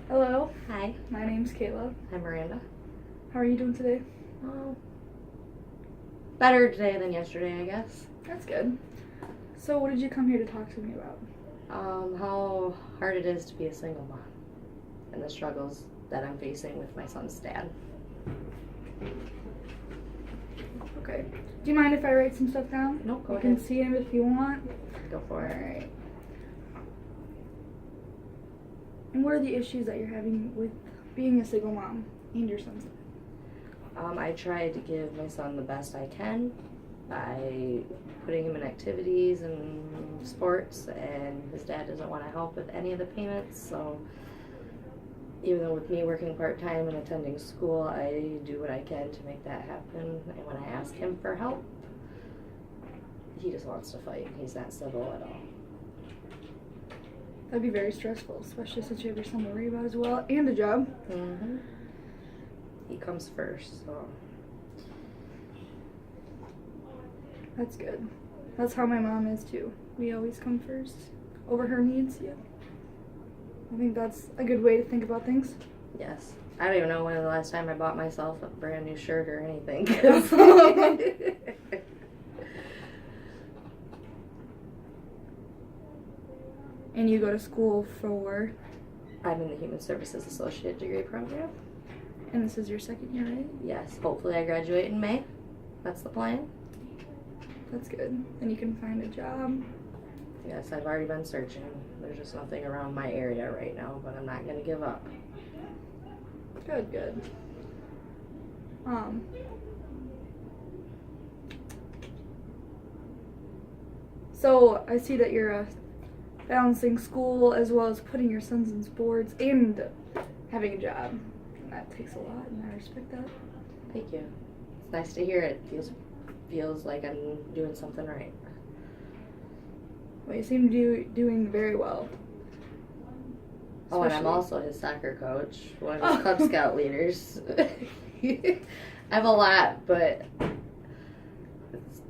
Hello, Hi, my name's Kayla. I'm Miranda. How are you doing today? Well, better today than yesterday, I guess. That's good. So, what did you come here to talk to me about? How hard it is to be a single mom and the struggles that I'm facing with my son's dad. Okay. Do you mind if I write some stuff down? Nope, go You ahead. can see him if you want. Go for it. Alright. And what are the issues that you're having with being a single mom and your son's? I try to give my son the best I can by putting him in activities and sports, and his dad doesn't want to help with any of the payments, so even though with me working part-time and attending school, I do what I can to make that happen. And when I ask him for help, he just wants to fight. He's not civil at all. That'd be very stressful, especially since you have your son to worry about as well and a job. Mm-hmm. He comes first, so. That's good. That's how my mom is too. We always come first over her needs. Yeah. I think that's a good way to think about things. Yes. I don't even know when the last time I bought myself a brand new shirt or anything. And you go to school for, I'm in the Human Services Associate degree program. and this is your second year, right? Yes. Hopefully I graduate in May. That's the plan. That's good. Then you can find a job. Yes, I've already been searching. There's just nothing around my area right now, but I'm not going to give up. Good, good. So I see that you're balancing school as well as putting your sons in sports and having a job. And that takes a lot, and I respect that. Thank you. It's nice to hear it. Feels like I'm doing something right. Well, you seem to be doing very well. Oh, and I'm Especially- also his soccer coach, one of his Cub Scout leaders. I have a lot, but it's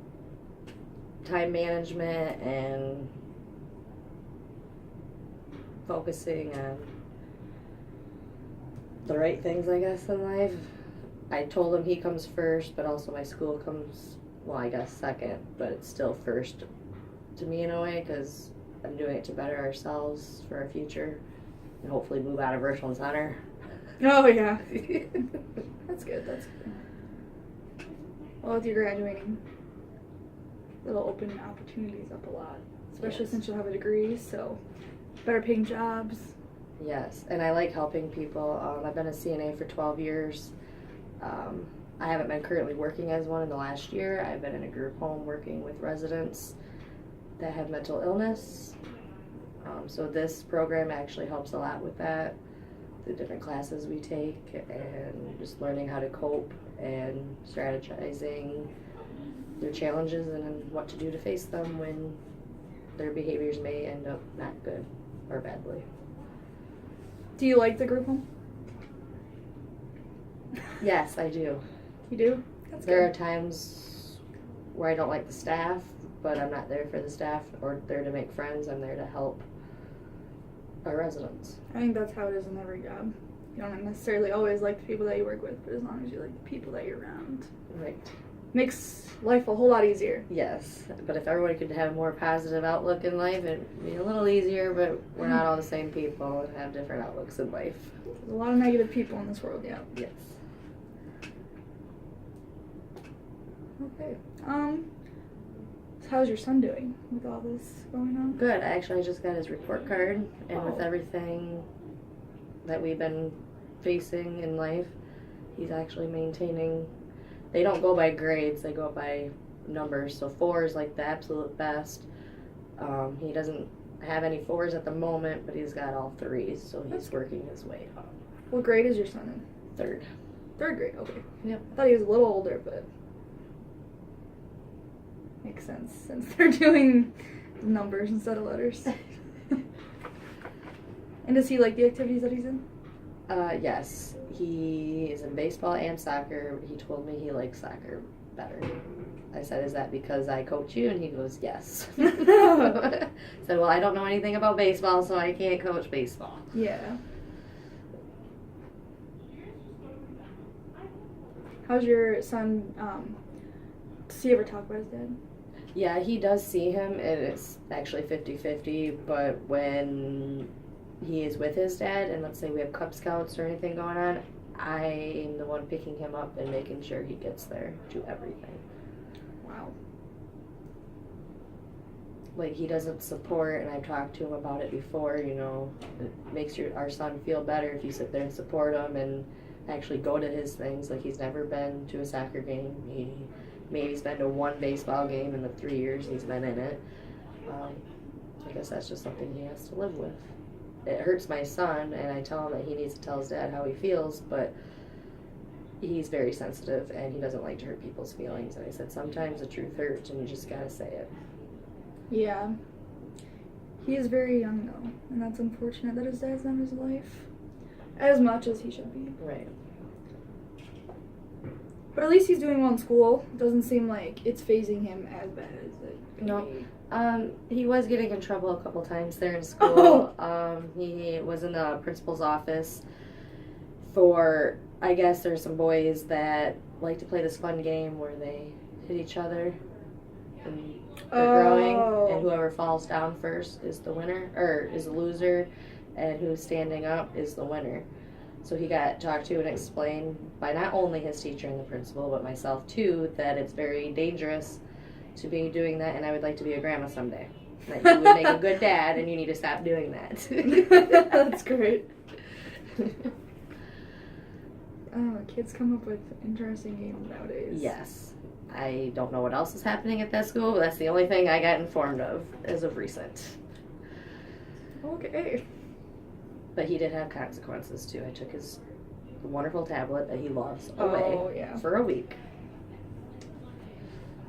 time management and focusing on the right things, I guess, in life. I told him he comes first, but also my school comes, well, I guess second, but it's still first to me in a way, because I'm doing it to better ourselves for our future and hopefully move out of Richland Center. Oh, yeah. That's good, that's good. Well, with your graduating, it'll open opportunities up a lot. Especially Yes. since you'll have a degree, so better paying jobs. Yes, and I like helping people. I've been a CNA for 12 years. I haven't been currently working as one in the last year. I've been in a group home working with residents that have mental illness. So this program actually helps a lot with that. The different classes we take and just learning how to cope and strategizing their challenges and what to do to face them when their behaviors may end up not good or badly. Do you like the group home? Yes, I do. You do? That's There are good. times where I don't like the staff, but I'm not there for the staff or there to make friends. I'm there to help our residents. I think that's how it is in every job. You don't necessarily always like the people that you work with, but as long as you like the people that you're around, Right. makes life a whole lot easier. Yes, but if everyone could have a more positive outlook in life, it'd be a little easier, but we're not all the same people and have different outlooks in life. There's a lot of negative people in this world, yeah. Yes. Okay. So how's your son doing with all this going on? Good. Actually, I just got his report card, and with Oh. everything that we've been facing in life, he's actually maintaining. They don't go by grades; they go by numbers. So 4 is like the absolute best. He doesn't have any 4s at the moment, but he's got all 3s, so he's That's good. working his way up. What grade is your son in? 3rd. Third grade, okay. Yep. I thought he was a little older, but makes sense since they're doing numbers instead of letters. And does he like the activities that he's in? Yes, he is in baseball and soccer. He told me he likes soccer better. I said, is that because I coach you? And he goes, yes. I said, well, I don't know anything about baseball, so I can't coach baseball. Yeah. How's your son, does he ever talk about his dad? Yeah, he does see him, and it's actually 50-50, but when he is with his dad, and let's say we have Cub Scouts or anything going on, I am the one picking him up and making sure he gets there to everything. Wow. Like, he doesn't support, and I've talked to him about it before, you know, it makes our son feel better if you sit there and support him and actually go to his things. Like, he's never been to a soccer game. Maybe's been to one baseball game in the 3 years he's been in it. I guess that's just something he has to live with. It hurts my son, and I tell him that he needs to tell his dad how he feels, but he's very sensitive, and he doesn't like to hurt people's feelings. And I said, sometimes the truth hurts, and you just gotta say it. Yeah. He is very young, though, and that's unfortunate that his dad's not in his life as much as he should be. Right. But at least he's doing well in school. Doesn't seem like it's phasing him as bad as it could No. be. He was getting in trouble a couple times there in school. He was in the principal's office for, I guess there's some boys that like to play this fun game where they hit each other and they're growing, and whoever falls down first is the winner, or is the loser, and who's standing up is the winner. So he got talked to and explained by not only his teacher and the principal, but myself too, that it's very dangerous to be doing that, and I would like to be a grandma someday. That you would make a good dad, and you need to stop doing that. That's great. Oh, kids come up with interesting games nowadays. Yes. I don't know what else is happening at that school, but that's the only thing I got informed of as of recent. Okay. But he did have consequences too. I took his wonderful tablet that he loves away for a week.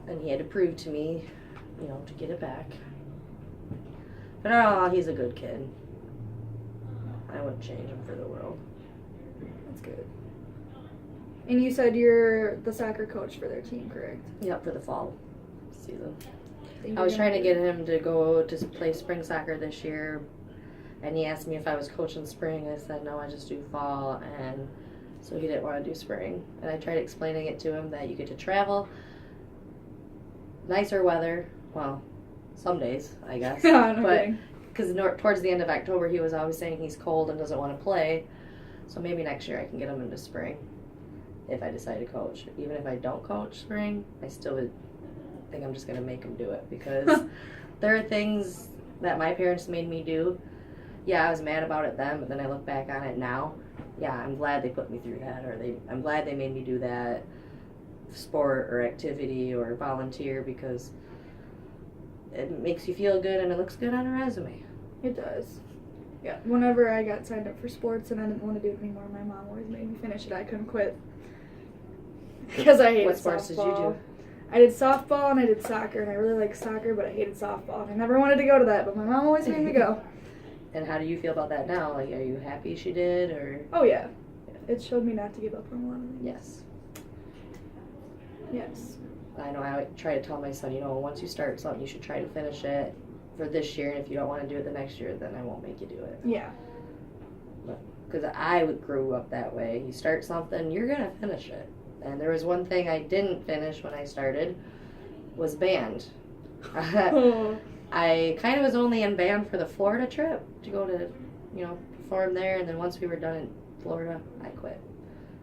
And he had to prove to me, you know, to get it back. But he's a good kid. I wouldn't change him for the world. That's good. And you said you're the soccer coach for their team, correct? Yep, for the fall season. Think I was you're trying to gonna- get him to go to play spring soccer this year, and he asked me if I was coaching spring. I said no, I just do fall, and so he didn't want to do spring. And I tried explaining it to him that you get to travel, nicer weather, well, some days I guess, Yeah, no but kidding. because towards the end of October he was always saying he's cold and doesn't want to play, so maybe next year I can get him into spring if I decide to coach. Even if I don't coach spring, I still would think I'm just going to make him do it, because there are things that my parents made me do. Yeah, I was mad about it then, but then I look back on it now. Yeah, I'm glad they put me through that, or I'm glad they made me do that sport or activity or volunteer, because it makes you feel good and it looks good on a resume. It does. Yeah. Whenever I got signed up for sports and I didn't want to do it anymore, my mom always made me finish it. I couldn't quit because I hated What sports softball. did you do? I did softball and I did soccer, and I really liked soccer, but I hated softball. And I never wanted to go to that, but my mom always made me go. And how do you feel about that now? Like, are you happy she did, or? Oh yeah, it showed me not to give up on a lot of things. Yes. Yes. I know I try to tell my son, you know, once you start something, you should try to finish it for this year, and if you don't want to do it the next year, then I won't make you do it. Yeah. Because I grew up that way. You start something, you're going to finish it. And there was one thing I didn't finish when I started, was band. I kind of was only in band for the Florida trip, to go to, you know, perform there, and then once we were done in Florida, I quit.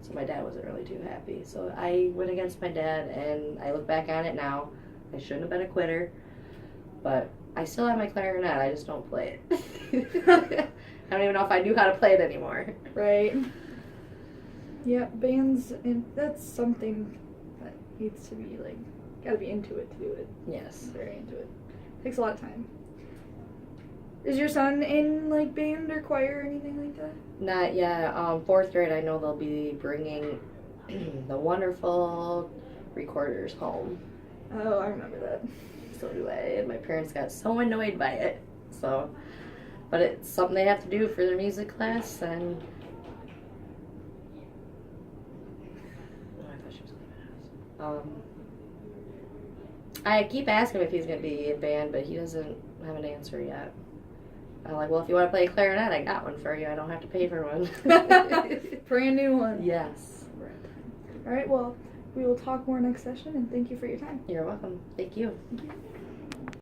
So my dad wasn't really too happy. So I went against my dad, and I look back on it now. I shouldn't have been a quitter, but I still have my clarinet. I just don't play it. I don't even know if I knew how to play it anymore. Right. Yeah, bands, and that's something that needs to be, like, gotta be into it to do it. Yes. Very into it. Takes a lot of time. Is your son in, like, band or choir or anything like that? Not yet. 4th grade, I know they'll be bringing the wonderful recorders home. Oh, I remember that. So do I. And my parents got so annoyed by it. So, but it's something they have to do for their music class, and oh, I thought she was gonna ask. I keep asking him if he's going to be in band, but he doesn't have an answer yet. I'm like, well, if you want to play clarinet, I got one for you. I don't have to pay for one. Brand new one. Yes. All right, well, we will talk more next session, and thank you for your time. You're welcome. Thank you. Thank you.